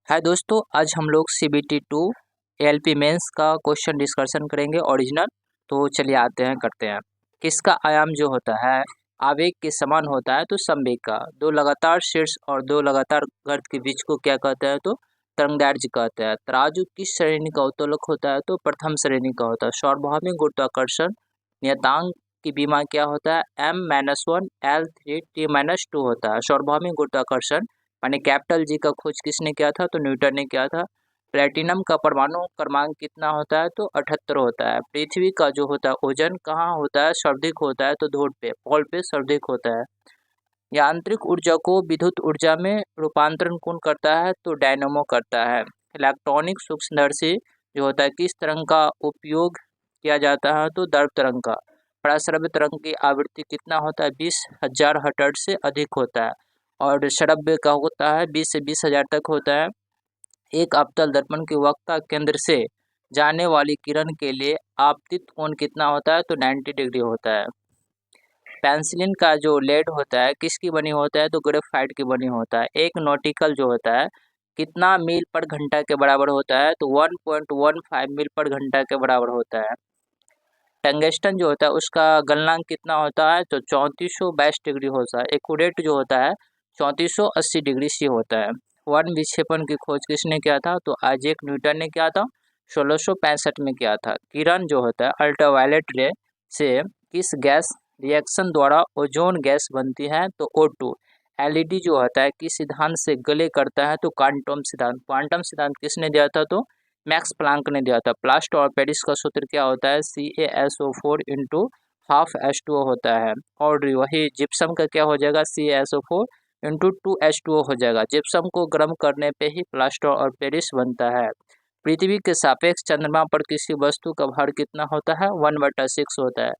हाय दोस्तों, आज हम लोग CBT 2 ALP मेंस का क्वेश्चन डिस्कशन करेंगे ओरिजिनल। तो चलिए आते हैं करते हैं। किसका आयाम जो होता है आवेग के समान होता है तो संवेग का। दो लगातार शीर्ष और दो लगातार गर्त के बीच को क्या कहते हैं तो तरंगदैर्घ्य कहते हैं। तराजू किस श्रेणी का उत्तोलक होता है तो प्रथम श्रेणी का होता है। सार्वभौमिक गुरुत्वाकर्षण नियतांक की बीमा क्या होता है M-1 L3 T-2 होता है। सार्वभौमिक गुरुत्वाकर्षण माने कैपिटल जी का खोज किसने किया था तो न्यूटन ने किया था। प्लेटिनम का परमाणु क्रमांक कितना होता है तो 78 होता है। पृथ्वी का जो होता है ओजन कहाँ होता है सर्वाधिक होता है तो ध्रुव पे पोल पे सर्वाधिक होता है। यांत्रिक ऊर्जा को विद्युत ऊर्जा में रूपांतरण कौन करता है तो डायनेमो करता है। इलेक्ट्रॉनिक सूक्ष्मदर्शी जो होता है किस तरंग का उपयोग किया जाता है तो दर्प तरंग का। पराश्रव्य तरंग की आवृत्ति कितना होता है 20,000 हर्ट्ज से अधिक होता है। और श्रव्य का होता है 20 से 20,000 तक होता है। एक अवतल दर्पण के वक्ता केंद्र से जाने वाली किरण के लिए आपतित कोण कितना होता है तो 90 डिग्री होता है। पेंसिलिन का जो लेड होता है किसकी बनी होता है तो ग्रेफाइट की बनी होता है। एक नॉटिकल जो होता है कितना मील पर घंटा के बराबर होता है तो 1.15 मील पर घंटा के बराबर होता है। टंगस्टन जो होता है उसका गलनांक कितना होता है तो 3422 डिग्री होता है। एक्यूरेट जो होता है 3480 डिग्री सी होता है। वर्ण विक्षेपण की खोज किसने किया था तो आइजैक न्यूटन ने किया था 1665 में किया था। किरण जो होता है अल्ट्रावायलेट रे से किस गैस रिएक्शन द्वारा ओजोन गैस बनती है तो O2। एलईडी जो होता है किस सिद्धांत से गले करता है तो क्वांटम सिद्धांत। क्वांटम सिद्धांत किसने दिया था तो मैक्स प्लांक ने दिया था। प्लास्ट और पेरिस का सूत्र क्या होता है CaSO4 इंटू हाफ H2O होता है। और वही जिप्सम का क्या हो जाएगा CaSO4 इंटू 2H2O हो जाएगा। जिप्सम को गर्म करने पे ही प्लास्टर और पेरिस बनता है। पृथ्वी के सापेक्ष चंद्रमा पर किसी वस्तु का भार कितना होता है 1/6 होता है।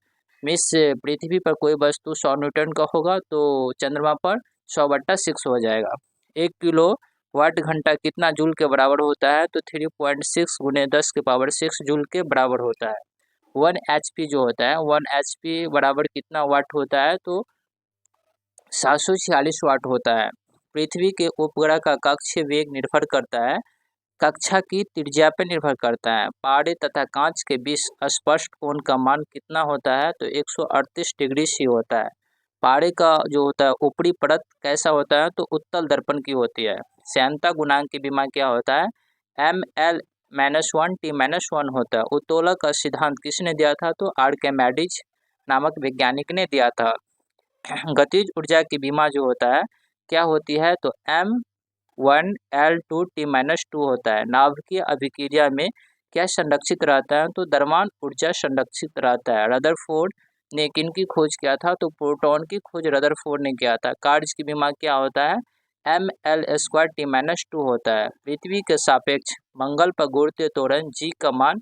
मिस पृथ्वी पर कोई वस्तु 100 न्यूटन का होगा तो चंद्रमा पर 100/6 हो जाएगा। 1 किलो वाट घंटा कितना जूल के बराबर होता है तो 3.6 गुने 10 के पावर 6 जूल के बराबर होता है। 1 HP जो होता है 1 HP बराबर कितना वाट होता है तो 746 वाट होता है। पृथ्वी के उपग्रह का कक्षीय वेग निर्भर करता है कक्षा की त्रिज्या पर निर्भर करता है। पारे तथा कांच के बीच स्पष्ट कोण का मान कितना होता है तो 138 डिग्री सी होता है। पारे का जो होता है ऊपरी परत कैसा होता है तो उत्तल दर्पण की होती है। श्यानता गुणांक की बीमा क्या होता है ML-1 T-1 होता है। उत्तोलक का सिद्धांत किसने दिया था तो आर्किमेडीज नामक वैज्ञानिक ने दिया था। गतिज ऊर्जा की बीमा जो होता है क्या होती है तो M1 L2 T-2 होता है। नाभिकीय अभिक्रिया में क्या संरक्षित रहता है तो द्रव्यमान ऊर्जा संरक्षित रहता है। रदरफोर्ड ने किनकी खोज किया था तो प्रोटॉन की खोज रदरफोर्ड ने किया था। कार्य की बीमा क्या होता है ML² T-2 होता है। पृथ्वी के सापेक्ष मंगल पर गुरुत्वीय त्वरण G का मान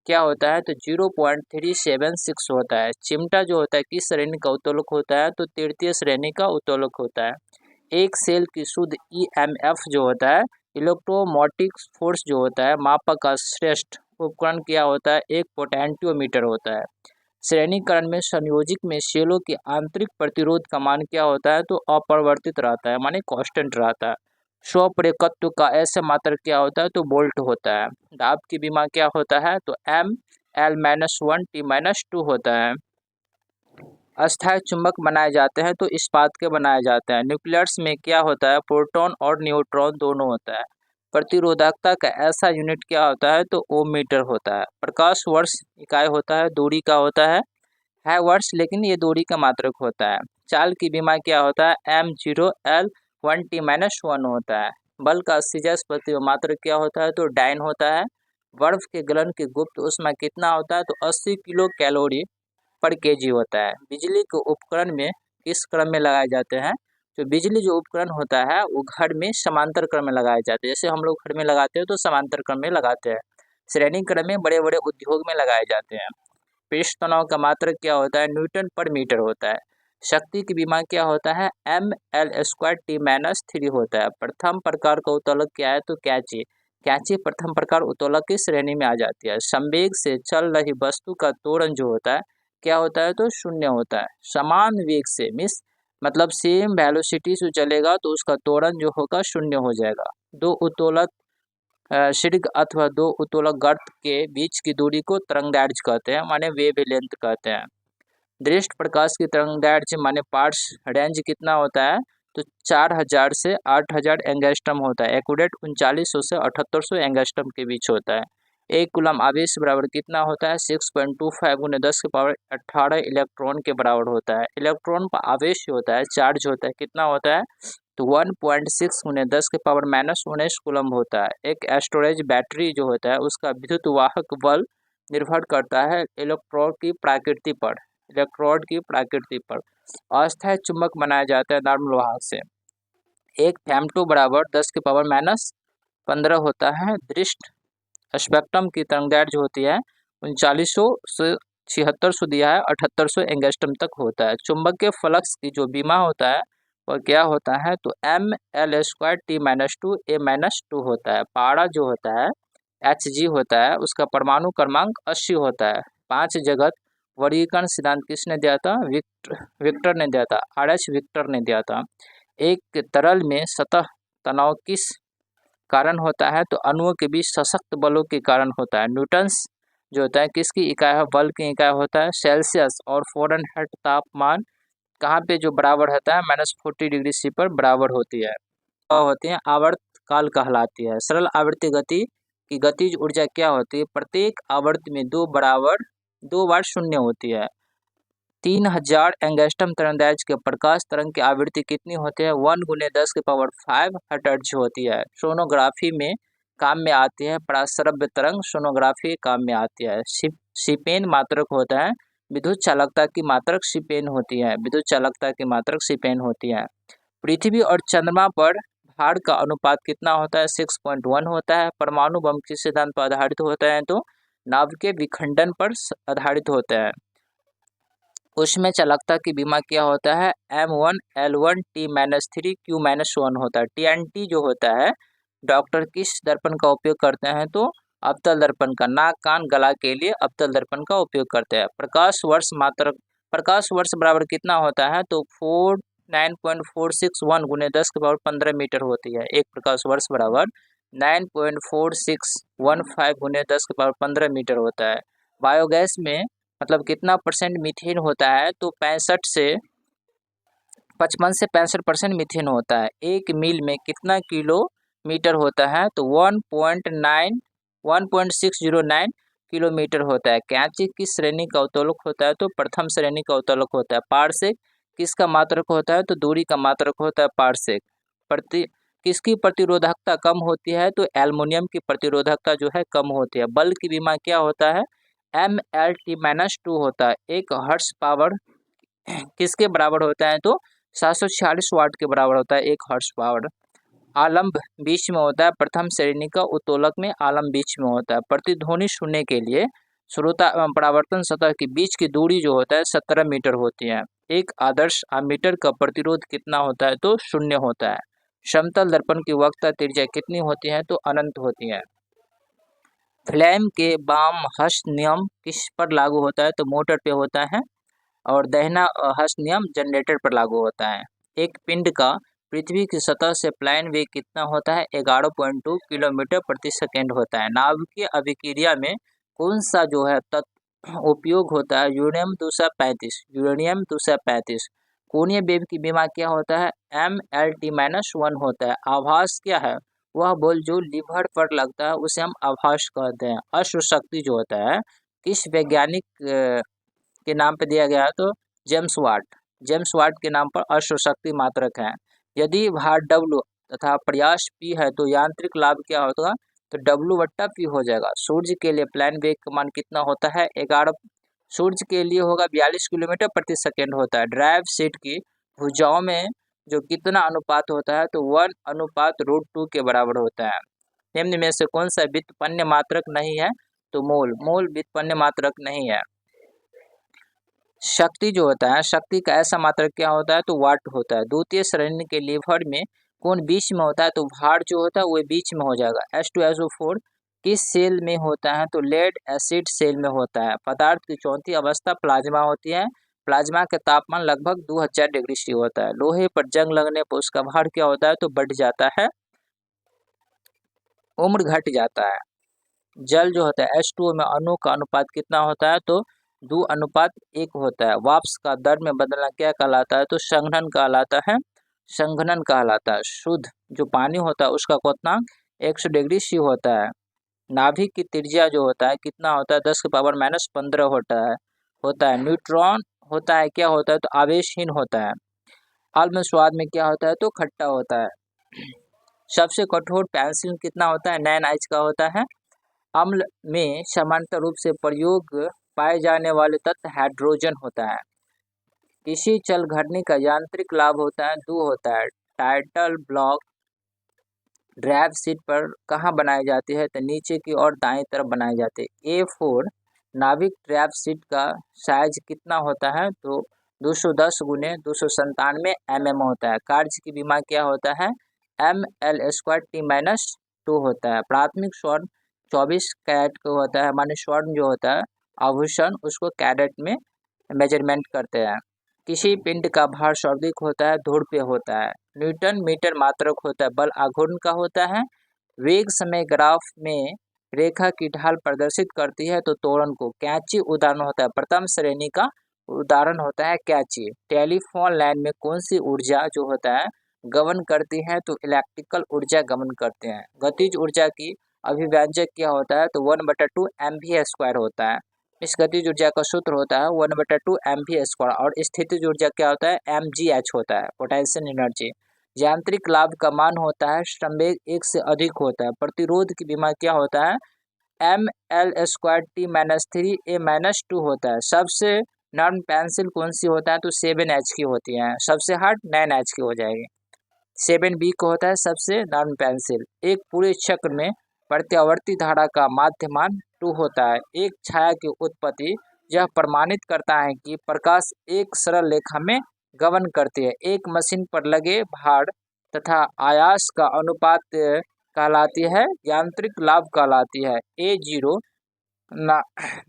क्या होता है तो 0.376 होता है। चिमटा जो होता है किस श्रेणी का उत्तोलक होता है तो तृतीय श्रेणी का उत्तोलक होता है। एक सेल की शुद्ध EMF जो होता है इलेक्ट्रोमोटिक फोर्स जो होता है मापक का श्रेष्ठ उपकरण क्या होता है एक पोटेंशियोमीटर होता है। श्रेणीकरण में संयोजक में सेलों के आंतरिक प्रतिरोध का मान क्या होता है तो अपरिवर्तित रहता है माने कांस्टेंट रहता है। स्वप्रेरकत्व का ऐसे मात्रक क्या होता है तो वोल्ट होता है। दाब की बीमा क्या होता है तो ML-1 T-2 होता है। अस्थायी चुंबक बनाए जाते हैं तो इस्पात के बनाए जाते हैं। न्यूक्लियस में क्या होता है प्रोटॉन और न्यूट्रॉन दोनों होता है। प्रतिरोधकता का ऐसा यूनिट क्या होता है तो ओम मीटर होता है। प्रकाश वर्ष इकाई होता है दूरी का होता है वर्ष लेकिन ये दूरी का मात्रक होता है। चाल की बीमा क्या होता है M0L1 T-1 होता है। बल का सीजस प्रति मात्रक क्या होता है तो डाइन होता है। बर्फ के गलन की गुप्त ऊष्मा कितना होता है तो 80 किलो कैलोरी पर केजी होता है। बिजली के उपकरण में किस क्रम में लगाए जाते हैं तो बिजली जो उपकरण होता है वो घर में समांतर क्रम में लगाए जाते हैं। जैसे हम लोग घर में लगाते हैं तो समांतर क्रम में लगाते हैं। श्रेणी क्रम में बड़े बड़े उद्योग में लगाए जाते हैं। पृष्ठ तनाव का मात्रक क्या होता है न्यूटन पर मीटर होता है। शक्ति की बीमा क्या होता है ML² T-3 होता है। प्रथम प्रकार का उत्तोलक क्या है तो कैंची। कैंची प्रथम प्रकार उत्तोलक की श्रेणी में आ जाती है। संवेग से चल रही वस्तु का त्वरण जो होता है क्या होता है तो शून्य होता है। समान वेग से मतलब सेम वेलोसिटी से चलेगा तो उसका त्वरण जो होगा शून्य हो जाएगा। दो उत्तोलक शीर्घ अथवा दो उत्तोलक गर्त के बीच की दूरी को तरंगदैर्घ्य कहते हैं, माने वेवलेंथ कहते हैं। दृष्ट प्रकाश की तरंगदैर्घ्य माने पार्ट्स रेंज कितना होता है, तो 4000 से 8000 एंगस्ट्रम होता है। एक्यूरेट 3900 से 7800 एंगस्ट्रम के बीच होता है। एक कूलम आवेश बराबर कितना होता है, 6.25 गुने 10 के पावर 18 इलेक्ट्रॉन के बराबर होता है। इलेक्ट्रॉन पर आवेश होता है, चार्ज होता है, कितना होता है, तो 1.6 गुने 10 के पावर -19 कूलम होता है। एक स्टोरेज बैटरी जो होता है उसका विद्युत वाहक बल निर्भर करता है इलेक्ट्रॉन की प्रकृति पर। इलेक्ट्रोड की प्रकृति पर अस्थायी चुंबक बनाया जाता है नर्म लोहा से। एक फेम्टो बराबर 10 के पावर -15 होता है। दृष्ट स्पेक्ट्रम की तरंगदैर्घ्य होती है 3900 से 7600 दिया है, 7800 एंगस्ट्रम तक होता है। चुंबक के फ्लक्स की जो बीमा होता है वह क्या होता है, तो ml² T-2 A-2 होता है। पारा जो होता है Hg होता है, उसका परमाणु क्रमांक 80 होता है। 5 जगत वर्गीकरण सिद्धांत किसने दिया था, विक्टर ने दिया था, RH विक्टर ने दिया था। एक तरल में सतह तनाव किस कारण होता है, तो अणुओं के बीच सशक्त बलों के कारण होता है। न्यूटन्स जो होता है किसकी इकाई है, बल की इकाई होता है। सेल्सियस और फ़ारेनहाइट तापमान कहाँ पे जो बराबर होता है, -40 डिग्री सी पर बराबर होती है। होती है आवर्त काल कहलाती है। सरल आवर्ती गति की गतिज ऊर्जा क्या होती है, प्रत्येक आवर्त में दो बार शून्य होती है। 3000 एंगस्ट्रम तरंगदैर्घ्य के प्रकाश तरंग की आवृत्ति कितनी होती है, 1 गुने 10 के पावर 5 हर्ट्ज होती है। सोनोग्राफी में काम में आती है पराश्रव्य तरंग, सोनोग्राफी काम में आती है। सिपेन मात्रक होता है, विद्युत चालकता की मात्रक सिपेन होती है, विद्युत चालकता की मात्रक सिपेन होती है। पृथ्वी और चंद्रमा पर भार का अनुपात कितना होता है, 6.1 होता है। परमाणु बम किस सिद्धांत पर आधारित होता है, तो नाभिकीय विखंडन पर आधारित होता है। उसमें चालकता की बीमा क्या होता है, M1L1 T-3 Q-1 होता है। TNT जो होता है, डॉक्टर किस दर्पण का उपयोग करते हैं, तो अवतल दर्पण का। नाक कान गला के लिए अवतल दर्पण का उपयोग करते हैं। प्रकाश वर्ष बराबर कितना होता है, तो 9.461 गुने 10 के पावर 15 मीटर होती है। एक प्रकाश वर्ष बराबर 9.4615 गुने 10 के पावर 15 मीटर होता है। बायोगैस में मतलब कितना परसेंट मीथेन होता है, तो 55 से 65% मीथेन होता है। एक मील में कितना किलोमीटर होता है, तो 1.609 किलोमीटर होता है। कैंची किस श्रेणी का उत्तोलक होता है, तो प्रथम श्रेणी का उत्तोलक होता है। पारसेक किसका मात्रक होता है, तो दूरी का मात्रक होता है पारसेक। किसकी प्रतिरोधकता कम होती है, तो एल्युमिनियम की प्रतिरोधकता जो है कम होती है। बल की बीमा क्या होता है, MLT-2 होता है। एक हर्ट्ज पावर किसके बराबर होता है, तो 746 वाट के बराबर होता है एक हर्ट्ज पावर। आलम्ब बीच में होता है, प्रथम श्रेणी का उत्तोलक में आलम्ब बीच में होता है। प्रतिध्वनि सुनने के लिए श्रोता एवं परावर्तन सतह के बीच की दूरी जो होता है 17 मीटर होती है। एक आदर्श एमीटर का प्रतिरोध कितना होता है, तो 0 होता है। समतल दर्पण की वक्रता त्रिज्या कितनी होती है, तो अनंत होती है। फ्लेम के बाम हस्त नियम किस पर लागू होता है, तो मोटर पे होता है। और दाहिना हस्त नियम जनरेटर पर लागू होता है। एक पिंड का पृथ्वी की सतह से प्लायन वेग कितना होता है, 11.2 किलोमीटर प्रति सेकेंड होता है। नाभिकीय अभिक्रिया में कौन सा जो है तत्व उपयोग होता है, यूरेनियम 235। कोणीय वेग की बीमा क्या होता है, MLT-1 होता है। आभास क्या है, वह बल जो लीवर पर लगता है उसे हम आभास कहते हैं। अश्व शक्ति जो होता है किस वैज्ञानिक के नाम पे दिया गया है, तो जेम्स वाट के नाम पर अश्व शक्ति मात्रक है। यदि भार W तथा प्रयास P है तो यांत्रिक लाभ क्या होगा, तो W/P हो जाएगा। सूर्य के लिए प्लायन वेग का मान कितना होता है, 11, सूर्य के लिए होगा 42 किलोमीटर प्रति सेकेंड होता है। ड्राइव सीट की भुजाओं में जो कितना अनुपात होता है, तो 1:√2 के बराबर होता है। निम्न में से कौन सा व्युत्पन्न मात्रक नहीं है, तो मोल व्युत्पन्न मात्रक नहीं है। शक्ति जो होता है, शक्ति का ऐसा मात्रक क्या होता है, तो वाट होता है। द्वितीय श्रेणी के लीवर में कौन बीच में होता है, तो भार जो होता है वो बीच में हो जाएगा। H2SO4 किस सेल में होता है, तो लेड एसिड सेल में होता है। पदार्थ की चौथी अवस्था प्लाज्मा होती है। प्लाज्मा का तापमान लगभग 2000 डिग्री सी होता है। लोहे पर जंग लगने पर उसका भार क्या होता है, तो बढ़ जाता है। उम्र घट जाता है। जल जो होता है H2O में अणु का अनुपात कितना होता है, तो 2:1 होता है। वाष्प का दर में बदलना क्या कहलाता है, तो संघनन कहलाता है। संघनन कहलाता है। शुद्ध जो पानी होता है उसका क्वथनांक 100 डिग्री सी होता है। नाभिक की त्रिज्या जो होता है कितना होता है, 10⁻⁻15 होता है। न्यूट्रॉन होता है क्या होता है, तो आवेशहीन होता है। अम्ल स्वाद में क्या होता है, तो खट्टा होता है। सबसे कठोर पेंसिल कितना होता है, 9H का होता है। अम्ल में समानांतर रूप से प्रयोग पाए जाने वाले तत्व हाइड्रोजन होता है। किसी चल घटनी का यांत्रिक लाभ होता है, 2 होता है। टाइटल ब्लॉक ड्राइव सीट पर कहाँ बनाई जाती है, तो नीचे की ओर दाएं तरफ बनाई जाती है। A4 नाविक ड्राइव सीट का साइज कितना होता है, तो 210 × 297 mm होता है। कार्य की विमा क्या होता है, ml²T-2 होता है। प्राथमिक स्वर्ण 24 कैरेट का होता है, माने स्वर्ण जो होता है आभूषण उसको कैरेट में मेजरमेंट करते हैं। किसी पिंड का भार सर्वाधिक होता है, धूल पे होता है। न्यूटन मीटर मात्रक होता है, बल आघूर्ण का होता है। वेग समय ग्राफ में रेखा की ढाल प्रदर्शित करती है, तो त्वरण को कैंची उदाहरण होता है। प्रथम श्रेणी का उदाहरण होता है कैंची। टेलीफोन लाइन में कौन सी ऊर्जा जो होता है गमन करती है, तो इलेक्ट्रिकल ऊर्जा गमन करते हैं। गतिज ऊर्जा की अभिव्यंजक क्या होता है, तो 1/2 mv² होता है। इस गतिज ऊर्जा का सूत्र होता है 1/2 mv²। और स्थितिज ऊर्जा क्या होता है, mgh होता है, पोटेंशियल एनर्जी। यांत्रिक लाभ का मान होता है संवेग 1 से अधिक होता है। प्रतिरोध की विमा क्या होता है, ml²T-3a-2 होता है। सबसे नर्म पेंसिल कौन सी होता है, तो 7H की होती है। सबसे हार्ड 9H की हो जाएगी। 7B को होता है सबसे नर्म पेंसिल। एक पूरे चक्र में प्रत्यावर्ती धारा का माध्यमान 2 होता है। एक छाया की उत्पत्ति यह प्रमाणित करता है कि प्रकाश एक सरल रेखा में गमन करती है। एक मशीन पर लगे भार तथा आयास का अनुपात कहलाती है यांत्रिक लाभ कहलाती है। A0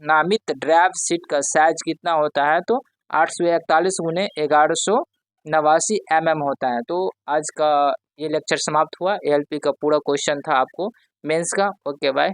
नामित ड्राइव सीट का साइज कितना होता है, तो 841 × 1189 mm होता है। तो आज का ये लेक्चर समाप्त हुआ। ALP का पूरा क्वेश्चन था आपको मेंस का। Okay bye.